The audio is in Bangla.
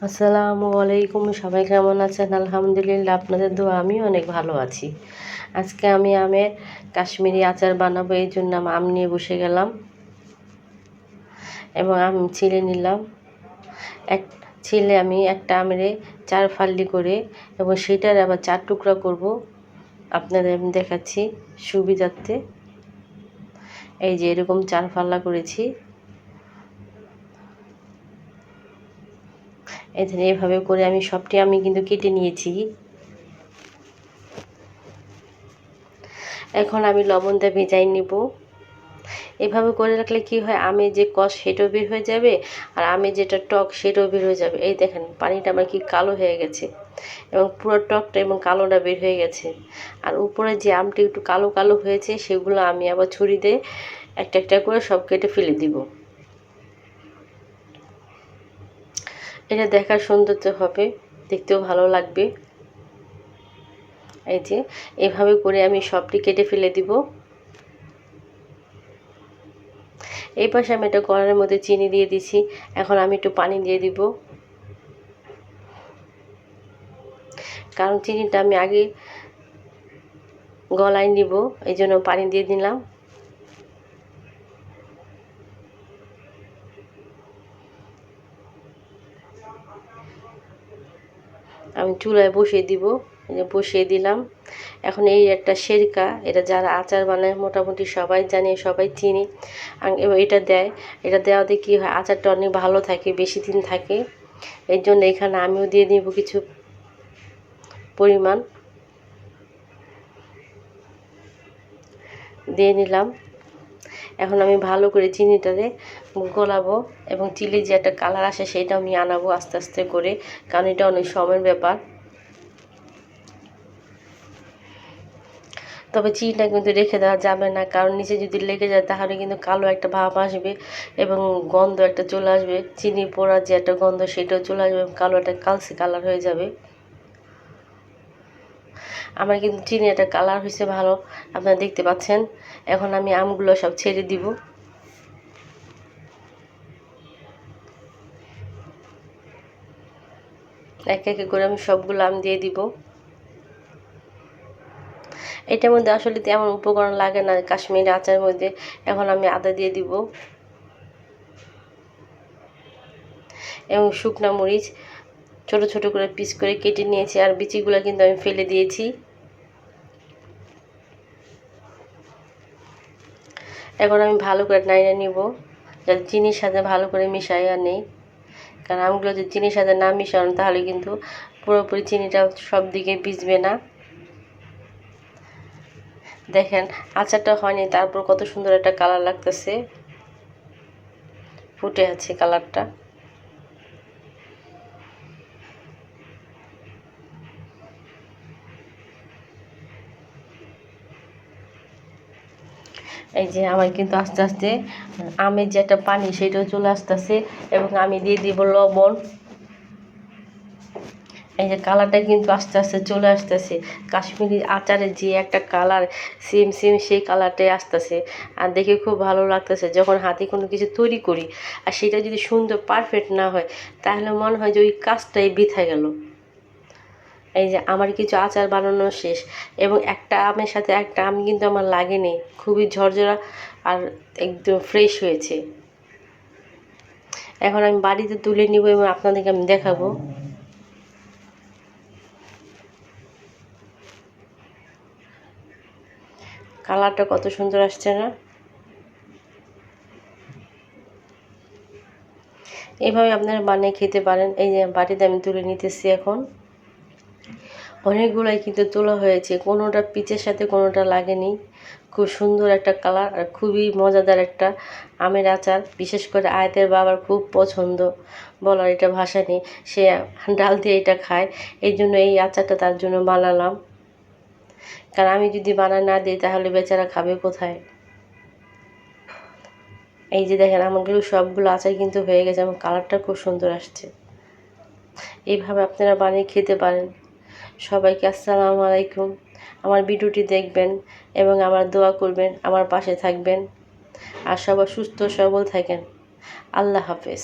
আসসালামু আলাইকুম, সবাই কেমন আছেন? আলহামদুলিল্লাহ, আপনাদের দোয়া আমি অনেক ভালো আছি। আজকে আমি আমের কাশ্মীরি আচার বানাবো, এই জন্য আম নিয়ে বসে গেলাম এবং আম ছিলে নিলাম। ছিলে আমি একটা আমরে 4 ফালি করে এবং সেটার আবার 4 টুকরা করব। আপনাদের আমি দেখাচ্ছি সুবিধার্থে। এই যে এরকম 4 ফাল্লা করেছি। এভাবে করে আমি সবটি আমি কিন্তু কেটে নিয়েছি। এখন আমি লবণ দিয়ে ভেজাই নিব। এভাবে করে রাখলে কি হয়, আমের যে কষ সেটাও বের হয়ে যাবে আর আমের যেটা টক সেটাও বের হয়ে যাবে। এই দেখেন পানিটা আমার কি কালো হয়ে গেছে এবং পুরো টকটা এবং কালোটা বের হয়ে গেছে। আর উপরে যে আমটি একটু কালো কালো হয়েছে সেগুলো আমি আবার ছুরি দিয়ে একটা একটা করে সব কেটে ফেলে দিব। এটা দেখার সৌন্দর্য হবে, দেখতেও ভালো লাগবে। এই যে এভাবে করে আমি সবটি কেটে ফেলে দিব। এই পাশে আমি একটা কড়াইয়ের মধ্যে চিনি দিয়ে দিছি। এখন আমি একটু পানি দিয়ে দিব, কারণ চিনিটা আমি আগে গলায় নিব, এই জন্য পানি দিয়ে দিলাম। আমি চুলায় বসিয়ে দিব, বসিয়ে দিলাম। এখন এই একটা সেরকা, এটা যারা আচার বানায় মোটামুটি সবাই জানি, সবাই চিনি। এবার এটা দেয়, এটা দেওয়াতে কী হয়, আচারটা অনেক ভালো থাকে, বেশি দিন থাকে। এর জন্য এখানে আমিও দিয়ে দিব কিছু পরিমাণ, দিয়ে নিলাম। এখন আমি ভালো করে চিনিটারে গলাবো এবং চিলি যে একটা কালার আসে সেটা আমি আনাবো আস্তে আস্তে করে, কারণ এটা অনেক সময়ের ব্যাপার। তবে চিনিটা কিন্তু রেখে দেওয়া যাবে না, কারণ নিচে যদি লেগে যায় তাহলে কিন্তু কালো একটা ভাব আসবে এবং গন্ধ একটা চলে আসবে। চিনি পোড়া যে একটা গন্ধ সেটাও চলে আসবে এবং কালো একটা কালসে কালার হয়ে যাবে। আমার কিন্তু চিনি একটা কালার হয়েছে ভালো, আপনারা দেখতে পাচ্ছেন। এখন আমি আমগুলো সব ছেড়ে দিব। এক এক করে আমি সবগুলো আম দিয়ে দিব। এটার মধ্যে আসলে তেমন উপকরণ লাগে না কাশ্মীরি আচারের মধ্যে। এখন আমি আদা দিয়ে দিব এবং শুকনা মরিচ ছোট ছোট করে পিস করে কেটে নিয়েছি, আর বিচিগুলো কিন্তু আমি ফেলে দিয়েছি। এখন আমি ভালো করে নাড়িয়ে নিব, যাতে চিনির সাথে ভালো করে মিশাইয়া নেই, কারণ আমগুলো যদি চিনির সাথে না মিশানো তাহলে কিন্তু পুরোপুরি চিনিটা সব দিকে ভিজবে না। দেখেন আচারটা হয়নি, তারপর কত সুন্দর একটা কালার লাগতেছে, ফুটে আছে কালারটা। এই যে আমার কিন্তু আস্তে আস্তে আমের যে একটা পানি সেটাও চলে আসতেছে এবং আমি দিয়ে দিব লবণ। এই যে কালারটা কিন্তু আস্তে আস্তে চলে আসতেছে, কাশ্মীরি আচারের যে একটা কালার সেম সেম সেই কালারটাই আসতেছে, আর দেখে খুব ভালো লাগতেছে। যখন হাতে কোনো কিছু তৈরি করি আর সেটা যদি সুন্দর পারফেক্ট না হয় তাহলে মনে হয় যে ওই কাজটাই বৃথা গেল। এই যে আমার কিছু আচার বানানো শেষ এবং একটা আমের সাথে একটা আম কিন্তু আমার লাগেনি, খুবই ঝরঝরা আর একদম ফ্রেশ হয়েছে। এখন আমি বাড়িতে তুলে নিব এবং আপনাদেরকে আমি দেখাবো। কালারটা কত সুন্দর আসছে না? এইভাবে আপনারা বানিয়ে খেতে পারেন। এই যে বাটিতে আমি তুলে নিতেছি এখন। অনেকগুলাই কিন্তু তোলা হয়েছে, কোনোটা পিচের সাথে কোনোটা লাগেনি। খুব সুন্দর একটা কালার আর খুবই মজাদার একটা আমের আচার। বিশেষ করে আয়াতের বাবার খুব পছন্দ, বলার এটা ভাষা নেই। সে ডাল দিয়ে এটা খায়, এই জন্য এই আচারটা তার জন্য বানালাম। কারণ আমি যদি বানায় না দিই তাহলে বেচারা খাবে কোথায়? এই যে দেখেন আমাগুলো সবগুলো আচার কিন্তু হয়ে গেছে এবং কালারটা খুব সুন্দর আসছে। এইভাবে আপনারা বানিয়ে খেতে পারেন। সবাইকে আসসালামু আলাইকুম। আমার ভিডিওটি দেখবেন এবং আমার দোয়া করবেন, আমার পাশে থাকবেন, আর সবাই সুস্থ সবল থাকেন। আল্লাহ হাফেজ।